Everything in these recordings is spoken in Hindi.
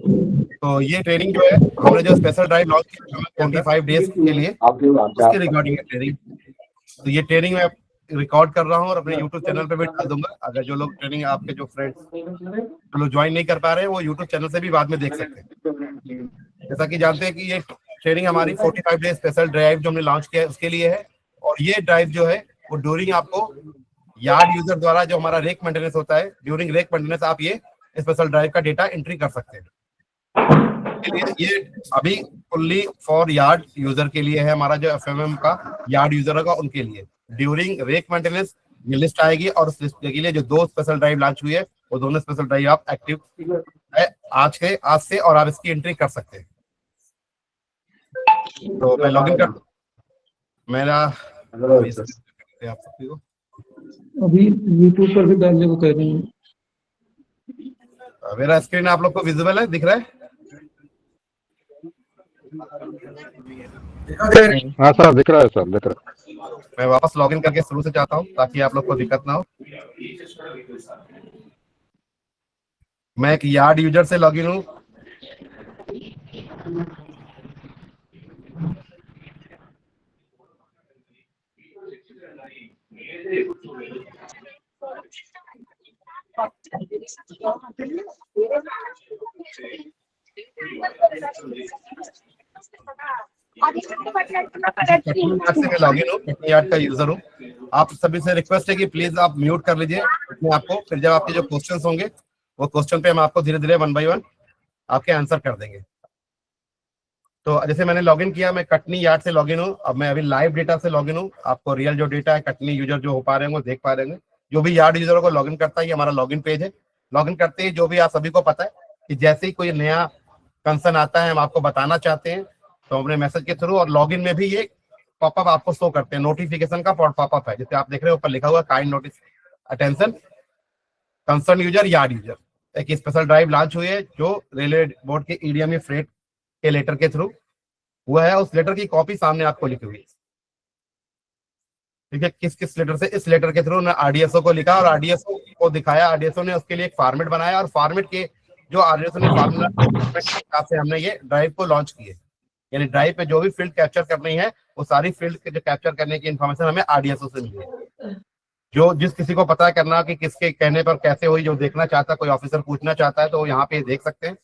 तो ये ट्रेनिंग जो है हमने जो स्पेशल ड्राइव लॉन्च किया 45 डेज के लिए, उसकी रिकॉर्डिंग है ट्रेनिंग। तो ये ट्रेनिंग मैं रिकॉर्ड कर रहा हूँ और अपने यूट्यूब चैनल पे भी डाल दूंगा। अगर जो लोग ट्रेनिंग, आपके जो फ्रेंड्स जो लोग ज्वाइन नहीं कर पा रहे हैं, वो यूट्यूब चैनल से भी बाद में देख सकते हैं। जैसा कि जानते हैं कि ये ट्रेनिंग हमारी 45 डेज स्पेशल ड्राइव जो हमने लॉन्च किया है उसके लिए है। और ये ड्राइव जो है वो ड्यूरिंग आपको यार्ड यूजर द्वारा जो हमारा रेक मेंटेनेंस होता है, ड्यूरिंग रेक मेंटेनेंस आप ये स्पेशल ड्राइव का डेटा एंट्री कर सकते हैं। ये अभी फुल्ली फॉर यार्ड यूजर के लिए है, हमारा जो एफएमएम का यार्ड यूजर होगा उनके लिए। ड्यूरिंग रेक मेंटेनेंस ये लिस्ट आएगी और उस लिस्ट के लिए जो 2 स्पेशल ड्राइव लॉन्च हुई है वो दोनों स्पेशल ड्राइव आप एक्टिव है आज से, और आप इसकी एंट्री कर सकते हैं। तो मैं लॉगिन कर मेरा आप सबको अभी यूट्यूब पर भी डालने को कह रही हूँ। मेरा स्क्रीन आप लोग को विजिबल है, दिख रहा है? हाँ सर, दिख रहा है सर, दिख रहा है। मैं वापस लॉगिन करके शुरू से चाहता हूँ ताकि आप लोग को दिक्कत ना हो। मैं एक यार्ड यूजर से लॉगिन हूँ। लॉगिन हूँ, यार्ड का यूजर हूँ। आप सभी से रिक्वेस्ट है कि प्लीज आप म्यूट कर लीजिए अपने आप को। फिर जब आपके जो क्वेश्चंस होंगे वो क्वेश्चन पे हम आपको धीरे धीरे 1 बाय 1 आपके आंसर कर देंगे। तो जैसे मैंने लॉगिन किया, मैं कटनी यार्ड से लॉगिन हूँ। अब मैं अभी लाइव डेटा से लॉगिन हूँ। आपको रियल जो डेटा है कटनी यूजर जो हो पा रहे हैं वो देख पा रहे हैं। जो भी यार्ड यूजर को लॉगिन करता है, ये हमारा लॉगिन पेज है। लॉगिन करते ही जो भी आप सभी को पता है कि जैसे ही कोई नया कंसर्न आता है हम आपको बताना चाहते हैं तो अपने मैसेज के थ्रू, और लॉगिन में भी ये पॉपअप आपको शो करते हैं। नोटिफिकेशन का पॉपअप है, जैसे आप देख रहे हो ऊपर लिखा हुआ kind notice attention concern user yard user. एक स्पेशल ड्राइव लॉन्च हुई है जो रेलवे बोर्ड के ईडीएमई फ्रेट के लेटर के थ्रू हुआ है। उस लेटर की कॉपी सामने आपको लिखी हुई है, ठीक है। किस किस लेटर से? इस लेटर के थ्रू ने आरडीएसओ को लिखा और आरडीएसओ को दिखाया। आरडीएसओ ने उसके लिए एक फॉर्मेट बनाया और फॉर्मेट के जो आरडीएसओ ने फॉर्मेट से हमने ये ड्राइव को लॉन्च किए। यानी ड्राइव पे जो भी फील्ड कैप्चर करनी है वो सारी फील्ड के जो कैप्चर करने की इन्फॉर्मेशन हमें आरडीएसओ से मिली है। जो जिस किसी को पता करना कि किसके कहने पर कैसे हुई, जो देखना चाहता है, कोई ऑफिसर पूछना चाहता है तो यहाँ पे देख सकते हैं।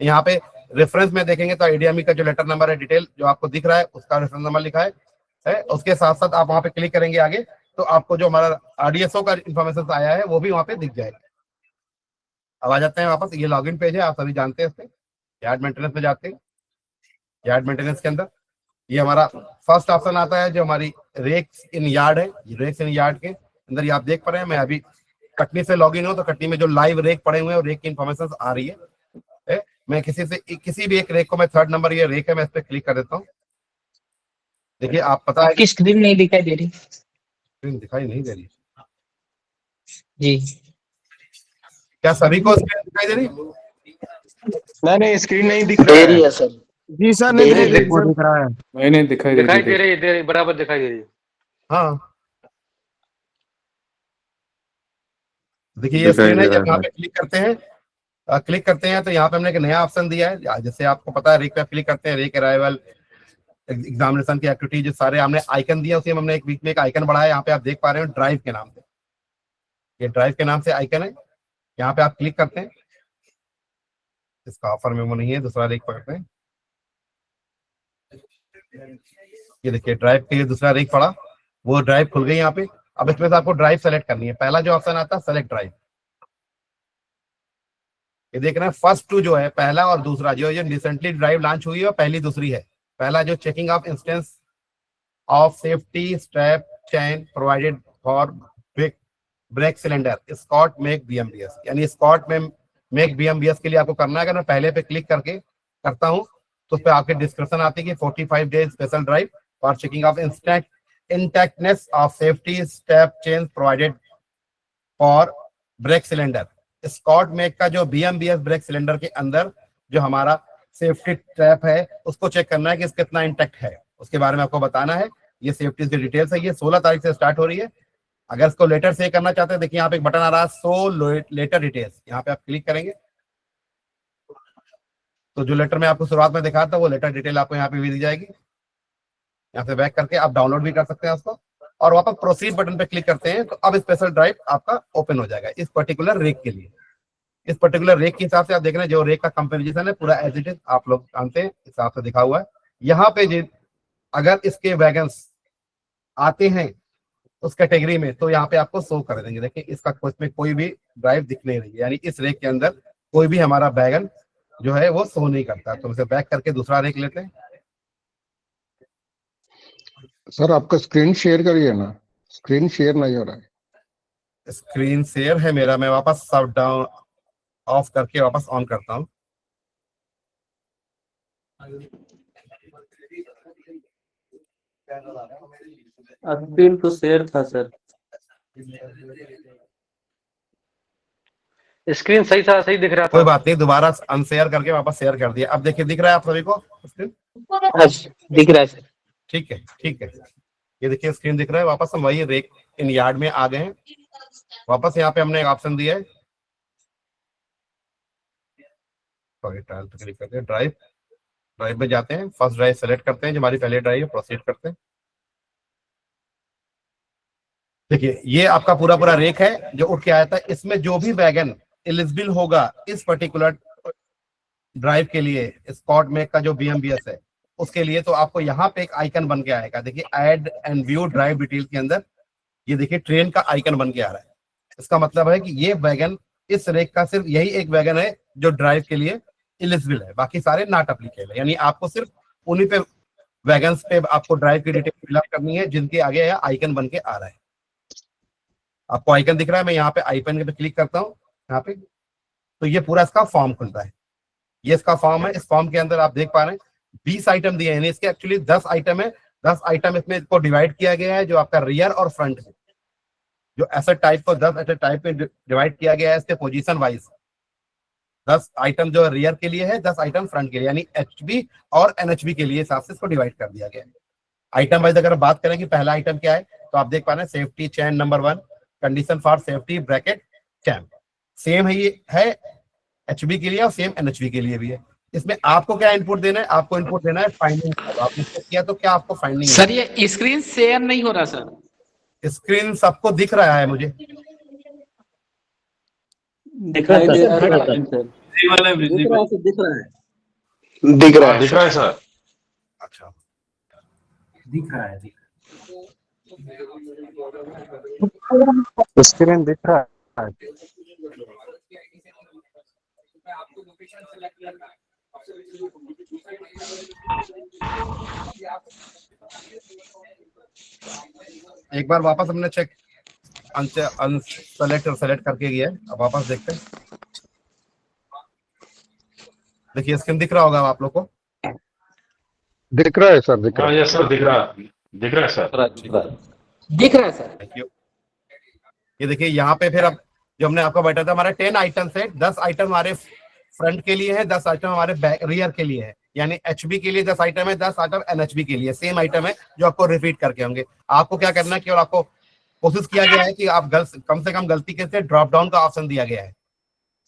यहाँ पे रेफरेंस में देखेंगे तो आईडीएमई का जो लेटर नंबर है, डिटेल जो आपको दिख रहा है उसका रेफरेंस नंबर लिखा है। उसके साथ साथ आप वहाँ पे क्लिक करेंगे आगे तो आपको जो हमारा आरडीएसओ का इन्फॉर्मेशन आया है वो भी वहाँ पे दिख जाएगा। अब आ जाते हैं वापस, ये लॉगिन पेज है, आप सभी जानते हैं। इससे यार्ड मेंटेनेंस में जाते हैं। यार्ड मेंटेनेंस के अंदर ये हमारा फर्स्ट ऑप्शन आता है जो हमारी रेक्स इन यार्ड है। रेक्स इन यार्ड के अंदर ये आप देख पा रहे हैं। मैं अभी कटनी से लॉगिन हूँ तो कटनी में जो लाइव रेक पड़े हुए हैं और रेक की इन्फॉर्मेशन आ रही है। मैं किसी भी एक रेक को, मैं 3rd नंबर ये रेक है, मैं इस पर क्लिक कर देता हूँ। देखिए आप पता है आपकी स्क्रीन नहीं दिखाई दे रही। स्क्रीन दिखाई नहीं दे रही जी, क्या सभी को स्क्रीन दिखाई दे रही? नहीं, स्क्रीन नहीं दिख दे रही है सर। जी सर, नहीं दिख रहा है। नहीं दिखाई दे रही, बराबर दिखाई दे रही। हाँ देखिए ये स्क्रीन है। जब यहाँ पे क्लिक करते हैं तो यहाँ पे हमने एक नया ऑप्शन दिया है। जैसे आपको पता है रेक पे क्लिक करते हैं, रेक अराइवल, एग्जामिनेशन की एक्टिविटी, जो सारे हमने आइकन दिया उसी में हमने एक बीच में एक आइकन बढ़ाया। यहाँ पे आप देख पा रहे हो ड्राइव के नाम से, ये ड्राइव के नाम से आइकन है। यहाँ पे आप क्लिक करते हैं, इसका ऑफर में वो नहीं है, दूसरा रेक पकड़ते हैं। ये देखिए ड्राइव के लिए दूसरा रेक पड़ा, वो ड्राइव खुल गई यहाँ पे। अब इसमें से आपको ड्राइव सेलेक्ट करनी है। पहला जो ऑप्शन आता है सेलेक्ट ड्राइव, ये देख रहे हैं फर्स्ट 2 जो है, पहला और दूसरा, जो रिसेंटली ड्राइव लॉन्च हुई है पहली दूसरी है। पहला जो checking of instance of safety strap chain provided for brake cylinder Scott make BMBS, यानी स्कॉट में मेक बीएमबीएस के लिए आपको करना है। अगर मैं पहले पे क्लिक करके करता हूं तो उस पर आपके डिस्क्रिप्शन आती है कि 45 days special drive for checking of intactness of safety strap chain provided for brake cylinder. Scott make का जो बीएमबीएस ब्रेक सिलेंडर के अंदर जो हमारा सेफ्टी ट्रैप है उसको चेक करना है कि कितना इंटैक्ट है, उसके बारे में आपको बताना है। ये सेफ्टी की डिटेल्स है। ये 16 तारीख से स्टार्ट हो रही है। अगर इसको लेटर से करना चाहते हैं, देखिए यहाँ पे एक बटन आ रहा है शो लेटर डिटेल्स, यहाँ पे आप क्लिक करेंगे तो जो लेटर में आपको शुरुआत में दिखा था वो लेटर डिटेल आपको यहाँ पे भी दी जाएगी। यहाँ से बैक करके आप डाउनलोड भी कर सकते हैं उसको, और वापस प्रोसीड बटन पे क्लिक करते हैं तो अब स्पेशल ड्राइव आपका ओपन हो जाएगा इस पर्टिकुलर रेक के लिए। इस पर्टिकुलर रेक के हिसाब से आप देख रहे हैं जो रेक का कंपेरिजन है पूरा एज इट इज आप लोग जानते हैं इस हिसाब से दिखा हुआ है। यहाँ पे अगर इसके वैगन्स आते हैं उस कैटेगरी में तो यहाँ पे आपको शो कर देंगे। देखिए इसका इसमें कोई भी ड्राइव दिख नहीं रही है, यानी इस रेक के अंदर कोई भी हमारा वैगन जो है वो शो नहीं करता। तो इसे बैक करके दूसरा रेक लेते हैं। सर आपका स्क्रीन शेयर करिए ना, स्क्रीन शेयर नहीं हो रहा है। स्क्रीन शेयर है मेरा, मैं वापस सब डाउन ऑफ करके वापस ऑन करता हूँ। स्क्रीन तो शेयर था सर, स्क्रीन सही था, सही दिख रहा कोई था। बात नहीं, दोबारा अनशेयर करके वापस शेयर कर दिया। अब देखिए दिख रहा है आप सभी को स्क्रीन? दिख रहा है सर। ठीक है ठीक है, ये देखिए स्क्रीन दिख रहा है। वापस हम वही रेक इन यार्ड में आ गए हैं। वापस यहाँ पे हमने एक ऑप्शन दिया है, सॉरी ट्रायल पे क्लिक करते हैं, ड्राइव में जाते हैं, फर्स्ट ड्राइव सेलेक्ट करते हैं जो हमारी पहले ड्राइव है, प्रोसीड करते हैं। देखिए ये आपका पूरा रेक है जो उठ के आया था। इसमें जो भी वैगन एलिजिबल होगा इस पर्टिकुलर ड्राइव के लिए, स्कॉट मेक का जो BMBS है उसके लिए, तो आपको यहाँ पे एक आइकन बन के आएगा। देखिए add and view drive detail के अंदर ये देखिए ट्रेन का आइकन बन के आ रहा है। इसका मतलब है कि ये वैगन, इस रेक का सिर्फ यही एक वैगन है जो ड्राइव के लिए एलिजिबल है, बाकी सारे नॉट एप्लीकेबल है। यानी आपको सिर्फ उन्हीं पे वैगन्स पे आपको ड्राइव की डिटेल फिलअप करनी है जिनके आगे यह आइकन बन के आ रहा है। आपको आइकन दिख रहा है, मैं यहाँ पे आइकन पे क्लिक करता हूँ यहाँ पे, तो ये पूरा इसका फॉर्म खुलता है। ये इसका फॉर्म है। इस फॉर्म के अंदर आप देख पा रहे हैं 20 आइटम दिए हैं, इसके एक्चुअली 10 आइटम है। 10 आइटम इसमें इसको डिवाइड किया गया है जो आपका रियर और फ्रंट है। जो एसेट टाइप को 10 एसेट टाइप में डिवाइड किया गया है इसके पोजीशन वाइज। 10 आइटम जो रियर के लिए है, 10 आइटम फ्रंट के लिए, यानी HB और NHB के लिए हिसाब से इसको डिवाइड कर दिया गया है। आइटम वाइज अगर बात करें कि पहला आइटम क्या है, तो आप देख पा रहे हैं safety chain number 1, condition for safety bracket chain. Same है, ये है HB के लिए और सेम NHB के लिए भी है। इसमें आपको क्या इनपुट देना है? आपको इनपुट देना है फाइंडिंग। आपने किया तो क्या आपको फाइंडिंग सर ये स्क्रीन शेयर नहीं हो रहा सर। स्क्रीन सबको दिख रहा है मुझे, दिखाई दे रहा है सर। दिख रहा है सर। अच्छा दिख रहा है। स्क्रीन दिख रहा है। एक बार वापस हमने चेक सेलेक्ट करके गया है। अब वापस देखते हैं। देखिए स्क्रीन दिख रहा होगा आप लोग को। दिख रहा है सर, दिख रहा है। यस सर, दिख रहा है सर। दिख रहा है सर। Thank you. ये देखिए यहाँ पे फिर अब जो हमने आपको बताया था, हमारे 10 आइटम है। 10 आइटम हमारे फ्रंट के लिए है, 10 आइटम हमारे रियर के लिए है। यानी HB के लिए 10 आइटम है, 10 आइटम NHB के लिए सेम आइटम है जो आपको रिपीट करके होंगे। आपको क्या करना है, केवल आपको कोशिश किया गया है कि आप कम से कम गलती के से ड्रॉप डाउन का ऑप्शन दिया गया है।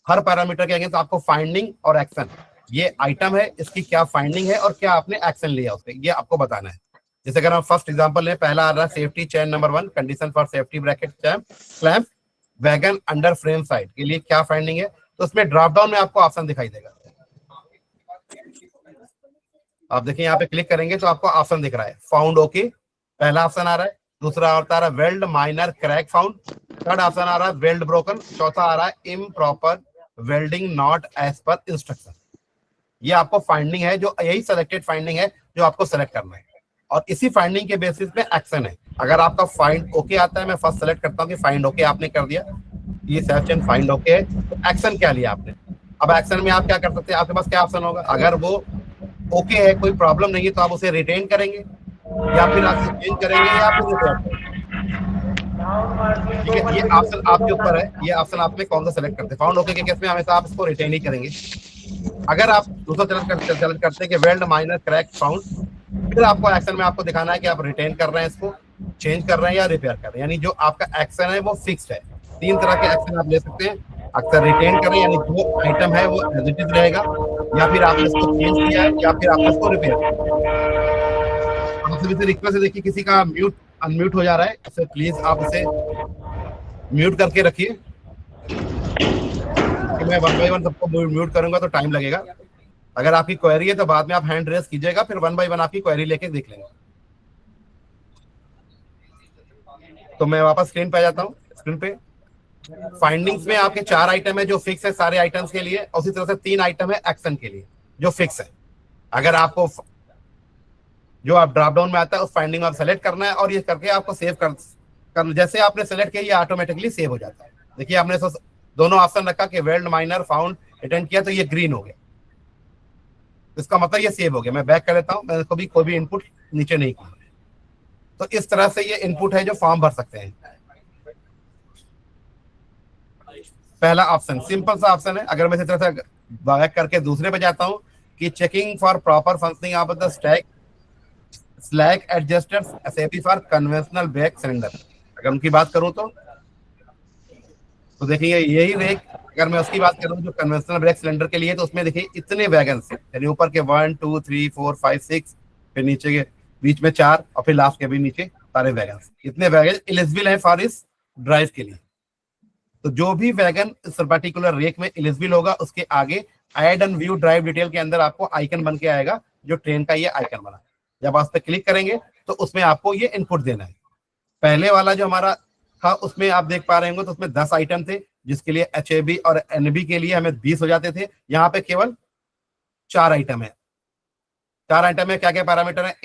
हर पैरामीटर के अगेंस्ट आपको फाइंडिंग और एक्शन, ये आइटम है इसकी क्या फाइंडिंग है और क्या आपने एक्शन लिया उस पर, ये आपको बताना है। जैसे अगर हम फर्स्ट एग्जांपल लें, पहला आ रहा है safety chain number 1, condition for safety bracket clamp wagon under frame side के लिए क्या फाइंडिंग है, तो उसमें ड्रॉप डाउन में आपको ऑप्शन दिखाई देगा। आप देखिए यहाँ पे क्लिक करेंगे तो आपको ऑप्शन दिख रहा है फाउंड ओके, पहला ऑप्शन आ रहा है। दूसरा आता है weld minor crack found. Third option आ रहा है वेल्ड ब्रोकन। चौथा आ रहा है improper welding not as per instruction. ये आपको फाइंडिंग है, जो यही सिलेक्टेड फाइंडिंग है जो आपको सेलेक्ट करना है, और इसी फाइंडिंग के बेसिस पे एक्शन है। अगर आपका फाइंड ओके आता है, मैं फर्स्ट सेलेक्ट करता हूँ कि फाइंड ओके आपने कर दिया, ये सेक्शन फाइंड ओके है, तो एक्शन क्या लिया आपने। अब एक्शन में आप क्या कर सकते हैं, आपके पास क्या ऑप्शन होगा। अगर वो ओके है, कोई प्रॉब्लम नहीं है, तो आप उसे रिटेन करेंगे या फिर आप चेंज करेंगे या फिर ठीक है। ये ऑप्शन आपके ऊपर है, ये ऑप्शन आपने कौन सा सेलेक्ट करते हैं। फाउंड ओके के केस में हमेशा आप इसको रिटेन ही करेंगे। अगर आप दूसरा सेलेक्ट करते हैं कि वेल्ड माइनर क्रैक फाउंड, फिर आपको एक्शन में आपको दिखाना है कि आप रिटेन कर रहे हैं, इसको चेंज कर रहे हैं या रिपेयर कर रहे हैं। यानी जो आपका एक्शन है वो फिक्स्ड है। 3 तरह के एक्शन आप ले सकते हैं। अक्सर रिटेन करें, यानी जो आइटम है वो एज इट इज रहेगा, या फिर आपने इसको चेंज किया है या फिर आपने इसको रिपेयर किया। आप सभी से रिक्वेस्ट है, देखिए किसी का म्यूट अनम्यूट हो जा रहा है, तो प्लीज आप इसे म्यूट करके रखिए। मैं वन बाय वन सबको म्यूट करूंगा तो टाइम लगेगा। अगर आपकी क्वेरी है तो बाद में आप हैंड रेस कीजिएगा, फिर वन बाय वन आपकी क्वेरी लेके देख लेंगे। तो मैं वापस स्क्रीन पे आ जाता हूँ। स्क्रीन पे फाइंडिंग्स में आपके 4 आइटम है जो फिक्स है सारे आइटम्स के लिए, उसी तरह से 3 आइटम है एक्शन के लिए जो फिक्स है। अगर आपको जो आप ड्रॉप डाउन में आता है उस फाइंडिंग आप सेलेक्ट करना है और ये करके आपको सेव कर जैसे आपने सेलेक्ट किया ये ऑटोमेटिकली सेव हो जाता है। देखिए आपने दोनों ऑप्शन रखा कि वेल्ड माइनर फाउंड रिटर्न किया तो ये ग्रीन हो गया, इसका मतलब ये सेव हो गया। मैं बैक कर लेता हूँ, मैंने कभी कोई भी इनपुट नीचे नहीं किया। तो इस तरह से ये इनपुट है जो फॉर्म भर सकते हैं। पहला ऑप्शन सिंपल सा ऑप्शन है। अगर मैं इसी तरह से बैक करके दूसरे पे जाता हूं कि checking for proper functioning of the stack slack adjusters SAP for conventional back cylinder, अगर उनकी बात करूं तो देखिए यही रेक, अगर मैं उसकी बात करूं जो कन्वेंशनल ब्रेक सिलेंडर के लिए, तो उसमें देखिए इतने वैगन है, यानी ऊपर के 1 2 3 4 5 6, फिर नीचे के बीच में 4 और फिर लास्ट के भी नीचे सारे वैगन। इतने वैगन एलिजिबल है फॉर इस ड्राइव के लिए। तो जो भी वैगन इस पर्टिकुलर रेक में एलिजिबल होगा उसके आगे add and view drive detail के अंदर आपको आइकन बन के आएगा, जो ट्रेन का ये आइकन बना। जब आप उस पर क्लिक करेंगे तो उसमें आपको ये इनपुट देना है। पहले वाला जो हमारा था उसमें आप देख पा रहे होंगे तो उसमें 10 आइटम थे, जिसके लिए HAB और NB के लिए हमें 20 हो जाते थे। यहाँ पे केवल 4 आइटम है। 4 आइटम में क्या क्या पैरामीटर है?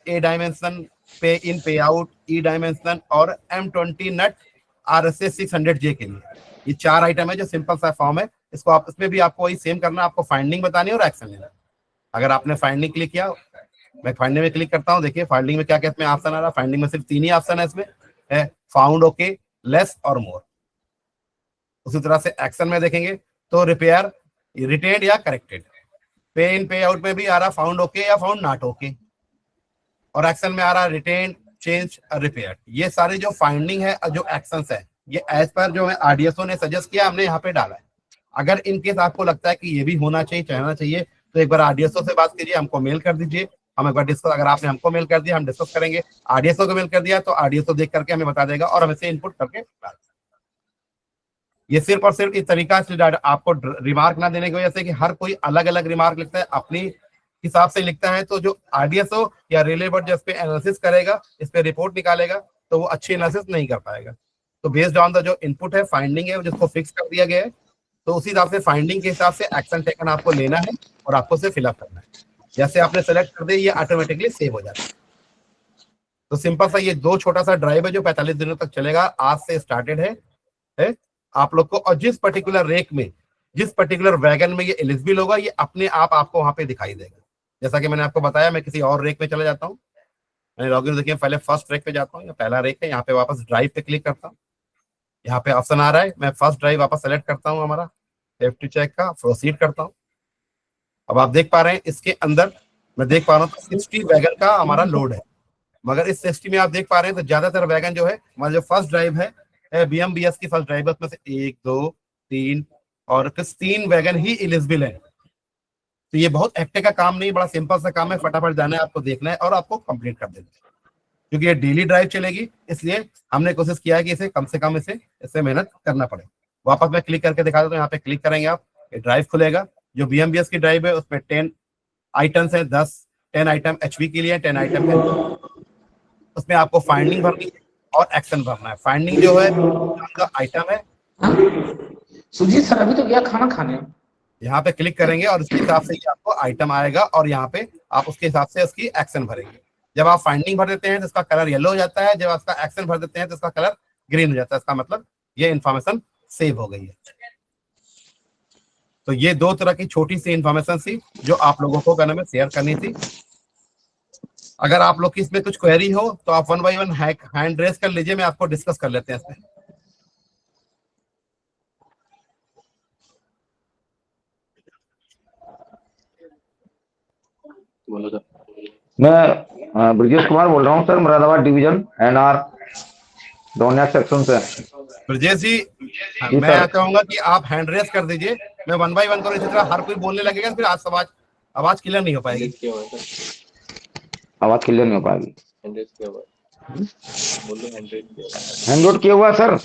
ए डायमेंशन, पे इन पे आउट, ई डायमेंशन और M20 नट RSA 600J के लिए। ये 4 आइटम है जो सिंपल सा फॉर्म है। इसको आप इसमें भी आपको वही सेम करना, आपको फाइंडिंग बतानी है और एक्शन लेना। अगर आपने फाइंडिंग क्लिक किया, मैं फाइंडिंग में क्लिक करता हूँ, देखिए फाइंडिंग में क्या क्या इसमें ऑप्शन आ रहा है। फाइंडिंग में सिर्फ 3 ही ऑप्शन है इसमें, है फाउंड, ओके, लेस और मोर। उसी तरह से एक्शन में देखेंगे तो रिपेयर, रिटेन्ड या करेक्टेड। पे इन पे आउट में भी आ रहा फाउंड ओके या फाउंड नॉट ओके, और एक्शन में आ रहा रिटेन्ड, चेंज, रिपेयर। ये सारे जो फाइंडिंग है, जो एक्शंस है, ये एज पर जो है RDSO ने सजेस्ट किया, हमने यहाँ पे डाला है। अगर इनकेस आपको लगता है कि ये भी होना चाहिए, चाहना चाहिए, तो एक बार RDSO से बात कीजिए, हमको मेल कर दीजिए, हम एक बार डिस्कस, अगर आपने हमको मेल कर दिया हम डिस्कस करेंगे। RDSO को मेल कर दिया तो RDSO देख करके हमें बता देगा और हम इसे इनपुट करके डाल। ये सिर्फ और सिर्फ इस तरीका से आपको रिमार्क ना देने की वजह से कि हर कोई अलग अलग रिमार्क लिखता है, अपनी हिसाब से लिखता है। तो जो RDSO या रिले बट जिस पे एनालिसिस करेगा, इस पे रिपोर्ट निकालेगा, तो वो अच्छी एनालिसिस नहीं कर पाएगा। तो बेस्ड ऑन द जो इनपुट है, फाइंडिंग है, जिसको फिक्स कर दिया गया है, तो उसी हिसाब से फाइंडिंग के हिसाब से एक्शन टेकन आपको लेना है और आपको उसे फिलअप करना है। जैसे आपने सेलेक्ट कर दिया, ये ऑटोमेटिकली सेव हो जाता है। तो सिंपल सा ये 2 छोटा सा ड्राइव है जो 45 दिनों तक चलेगा। आज से स्टार्टेड है आप लोग को, और जिस पर्टिकुलर रेक में, जिस पर्टिकुलर वैगन में ये एलिजिबल होगा, ये अपने आप आपको वहां पे दिखाई देगा। जैसा कि मैंने आपको बताया, मैं किसी और रेक में चला जाता हूँ, मैंने लॉगिन देखिए, पहले फर्स्ट रेक पे जाता हूँ, या पहला रेक है, यहाँ पे वापस ड्राइव पे क्लिक करता हूँ। यहाँ पे ऑप्शन आ रहा है, मैं फर्स्ट ड्राइव वापस सेलेक्ट करता हूँ, हमारा सेफ्टी चेक का, प्रोसीड करता हूँ। अब आप देख पा रहे हैं इसके अंदर मैं देख पा रहा हूँ 60 वैगन का हमारा लोड है, मगर इस 60 में आप देख पा रहे हैं तो ज्यादातर वैगन जो है, हमारा जो फर्स्ट ड्राइव है BMBS की फर्स्ट ड्राइव है, उसमें से 1 2 3 और 3 वैगन ही एलिजिबल है। तो ये बहुत हेक्टिक का काम नहीं, बड़ा सिंपल सा काम है, फटाफट जाना है, आपको देखना है और आपको कंप्लीट कर देना है। क्योंकि ये डेली ड्राइव चलेगी, इसलिए हमने कोशिश किया है कि इसे कम से कम इससे मेहनत करना पड़े। वापस मैं क्लिक करके दिखा देता हूँ, यहाँ पे क्लिक करेंगे आप, ये ड्राइव खुलेगा। जो BMBS की ड्राइव है उसमें 10 आइटम्स है, 10 आइटम HV के लिए, 10 आइटम उसमें आपको फाइंडिंग भरनी है और एक्शन भरना है। फाइंडिंग जो है आइटम है, सुजीत सर अभी तो गया खाना खाने। यहाँ पे क्लिक करेंगे और उसके हिसाब से आपको आइटम आएगा और यहाँ पे आप उसके हिसाब से उसकी एक्शन भरेंगे। जब आप फाइंडिंग भर देते हैं तो इसका कलर येलो हो जाता है, जब आपका एक्शन भर देते हैं तो इसका कलर ग्रीन हो जाता है। इसका मतलब ये इन्फॉर्मेशन सेव हो गई है। तो ये 2 तरह की छोटी सी इन्फॉर्मेशन थी जो आप लोगों को करने में शेयर करनी थी। अगर आप लोग की इसमें कुछ क्वेरी हो तो आप 1 बाय 1 हैंड रेस कर लीजिए, मैं आपको डिस्कस कर लेते हैं इसमें। मैं ब्रजेश कुमार बोल रहा हूँ सर, मुरादाबाद डिवीजन NR डोनिया सेक्शन से। ब्रजेश जी, मैं कहूंगा कि आप हैंड रेस कर दीजिए, मैं 1 by 1 करूँ इसी तरह हर कोई बोलने लगेगा, फिर आज आवाज क्लियर नहीं हो पाएगी। आवाज क्लियर नहीं हो पाएगी। हैंड लोड किया हुआ है सर।